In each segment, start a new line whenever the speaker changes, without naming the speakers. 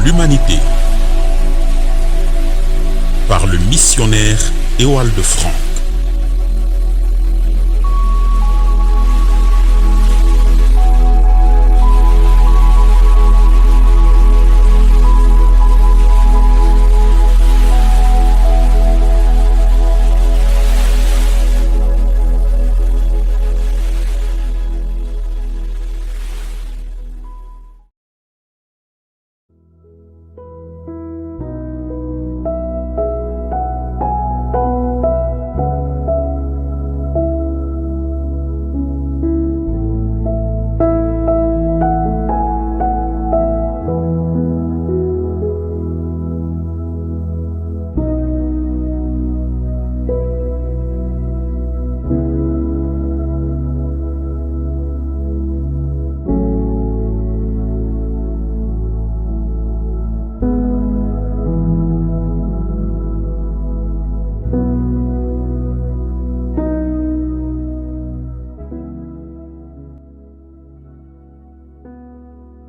l'humanité par le missionnaire Ewald Franck.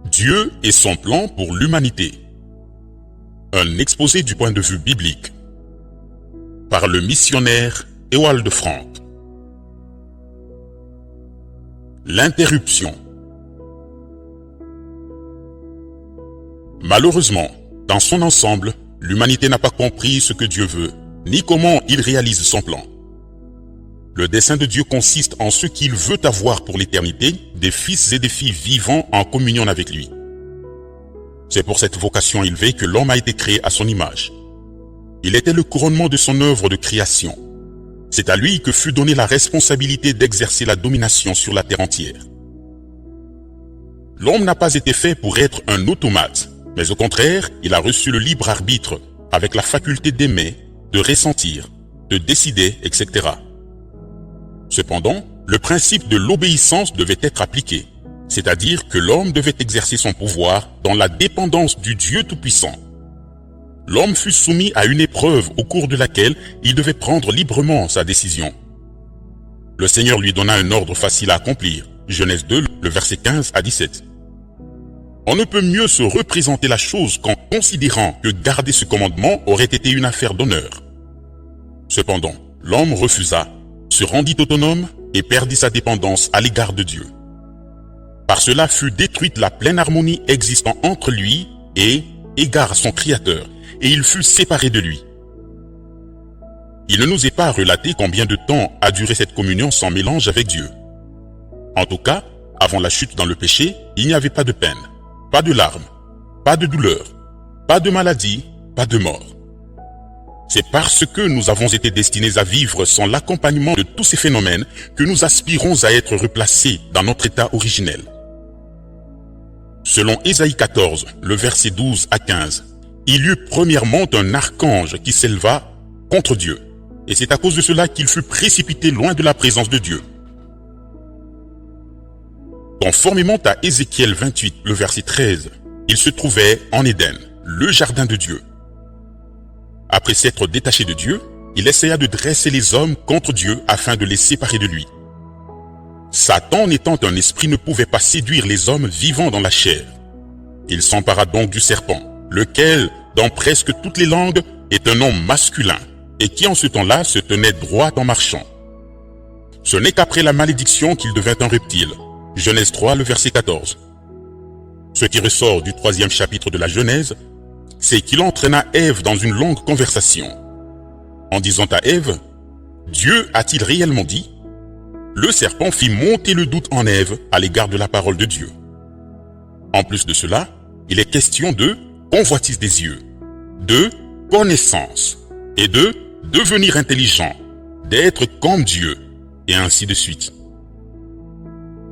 Dieu et son plan pour l'humanité. Un exposé du point de vue biblique par le missionnaire Ewald Franck. L'interruption. Malheureusement, dans son ensemble, l'humanité n'a pas compris ce que Dieu veut, ni comment il réalise son plan. Le dessein de Dieu consiste en ce qu'il veut avoir pour l'éternité, des fils et des filles vivant en communion avec lui. C'est pour cette vocation élevée que l'homme a été créé à son image. Il était le couronnement de son œuvre de création. C'est à lui que fut donnée la responsabilité d'exercer la domination sur la terre entière. L'homme n'a pas été fait pour être un automate, mais au contraire, il a reçu le libre arbitre avec la faculté d'aimer, de ressentir, de décider, etc. Cependant, le principe de l'obéissance devait être appliqué, c'est-à-dire que l'homme devait exercer son pouvoir dans la dépendance du Dieu Tout-Puissant. L'homme fut soumis à une épreuve au cours de laquelle il devait prendre librement sa décision. Le Seigneur lui donna un ordre facile à accomplir, Genèse 2, le verset 15 à 17. On ne peut mieux se représenter la chose qu'en considérant que garder ce commandement aurait été une affaire d'honneur. Cependant, l'homme refusa, se rendit autonome et perdit sa dépendance à l'égard de Dieu. Par cela fut détruite la pleine harmonie existant entre lui et égard son Créateur, et il fut séparé de lui. Il ne nous est pas relaté combien de temps a duré cette communion sans mélange avec Dieu. En tout cas, avant la chute dans le péché, il n'y avait pas de peine, pas de larmes, pas de douleur, pas de maladie, pas de mort. C'est parce que nous avons été destinés à vivre sans l'accompagnement de tous ces phénomènes que nous aspirons à être replacés dans notre état originel. Selon Ésaïe 14, le verset 12 à 15, il y eut premièrement un archange qui s'éleva contre Dieu, et c'est à cause de cela qu'il fut précipité loin de la présence de Dieu. Conformément à Ézéchiel 28, le verset 13, il se trouvait en Éden, le jardin de Dieu. Après s'être détaché de Dieu, il essaya de dresser les hommes contre Dieu afin de les séparer de lui. Satan, étant un esprit, ne pouvait pas séduire les hommes vivant dans la chair. Il s'empara donc du serpent, lequel, dans presque toutes les langues, est un nom masculin, et qui en ce temps-là se tenait droit en marchant. Ce n'est qu'après la malédiction qu'il devint un reptile. Genèse 3, le verset 14. Ce qui ressort du 3e chapitre de la Genèse, c'est qu'il entraîna Ève dans une longue conversation. En disant à Ève, « Dieu a-t-il réellement dit ?» Le serpent fit monter le doute en Ève à l'égard de la parole de Dieu. En plus de cela, il est question de convoitise des yeux, de connaissance et de devenir intelligent, d'être comme Dieu, et ainsi de suite.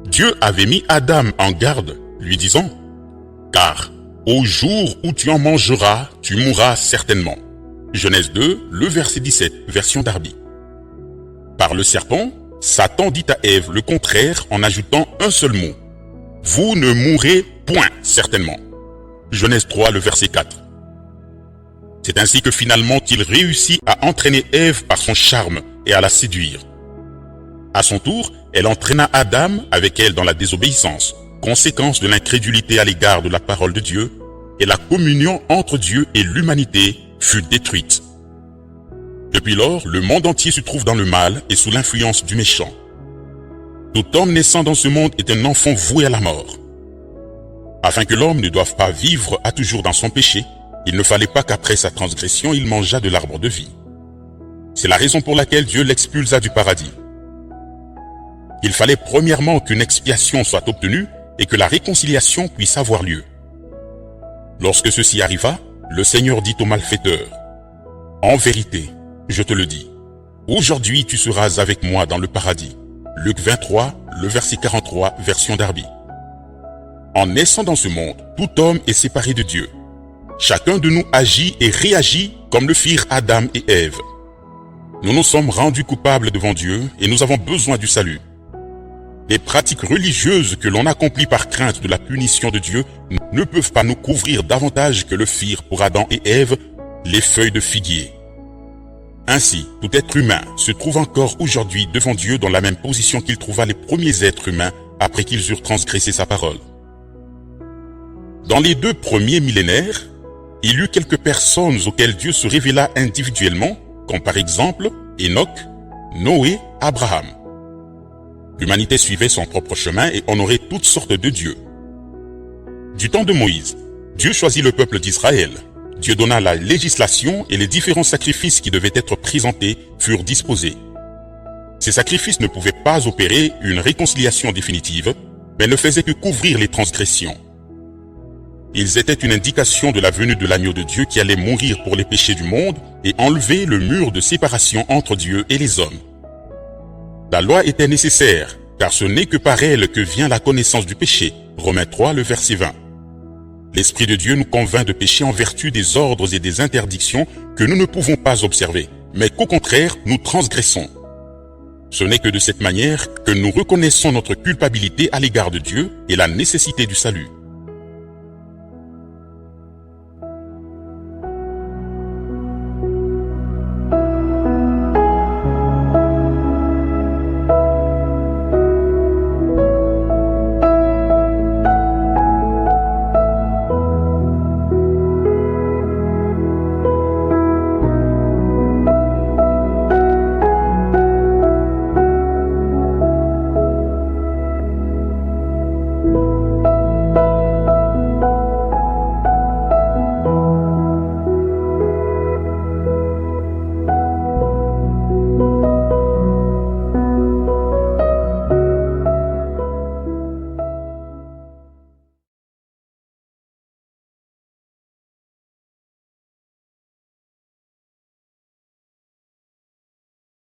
Dieu avait mis Adam en garde, lui disant, « Car au jour où tu en mangeras, tu mourras certainement. » Genèse 2, le verset 17, version Darby. Par le serpent, Satan dit à Ève le contraire en ajoutant un seul mot. « Vous ne mourrez point certainement. » Genèse 3, le verset 4. C'est ainsi que finalement il réussit à entraîner Ève par son charme et à la séduire. À son tour, elle entraîna Adam avec elle dans la désobéissance, conséquence de l'incrédulité à l'égard de la parole de Dieu, et la communion entre Dieu et l'humanité fut détruite. Depuis lors, le monde entier se trouve dans le mal et sous l'influence du méchant. Tout homme naissant dans ce monde est un enfant voué à la mort. Afin que l'homme ne doive pas vivre à toujours dans son péché, il ne fallait pas qu'après sa transgression, il mangeât de l'arbre de vie. C'est la raison pour laquelle Dieu l'expulsa du paradis. Il fallait premièrement qu'une expiation soit obtenue et que la réconciliation puisse avoir lieu. Lorsque ceci arriva, le Seigneur dit au malfaiteur, « En vérité, je te le dis, aujourd'hui tu seras avec moi dans le paradis. » Luc 23, le verset 43, version Darby. En naissant dans ce monde, tout homme est séparé de Dieu. Chacun de nous agit et réagit comme le firent Adam et Ève. Nous nous sommes rendus coupables devant Dieu et nous avons besoin du salut. Les pratiques religieuses que l'on accomplit par crainte de la punition de Dieu ne peuvent pas nous couvrir davantage que le firent pour Adam et Ève les feuilles de figuier. Ainsi, tout être humain se trouve encore aujourd'hui devant Dieu dans la même position qu'il trouva les premiers êtres humains après qu'ils eurent transgressé sa parole. Dans les 2 premiers millénaires, il y eut quelques personnes auxquelles Dieu se révéla individuellement, comme par exemple Enoch, Noé, Abraham. L'humanité suivait son propre chemin et honorait toutes sortes de dieux. Du temps de Moïse, Dieu choisit le peuple d'Israël. Dieu donna la législation et les différents sacrifices qui devaient être présentés furent disposés. Ces sacrifices ne pouvaient pas opérer une réconciliation définitive, mais ne faisaient que couvrir les transgressions. Ils étaient une indication de la venue de l'agneau de Dieu qui allait mourir pour les péchés du monde et enlever le mur de séparation entre Dieu et les hommes. La loi était nécessaire, car ce n'est que par elle que vient la connaissance du péché. Romains 3, le verset 20. L'Esprit de Dieu nous convainc de pécher en vertu des ordres et des interdictions que nous ne pouvons pas observer, mais qu'au contraire, nous transgressons. Ce n'est que de cette manière que nous reconnaissons notre culpabilité à l'égard de Dieu et la nécessité du salut.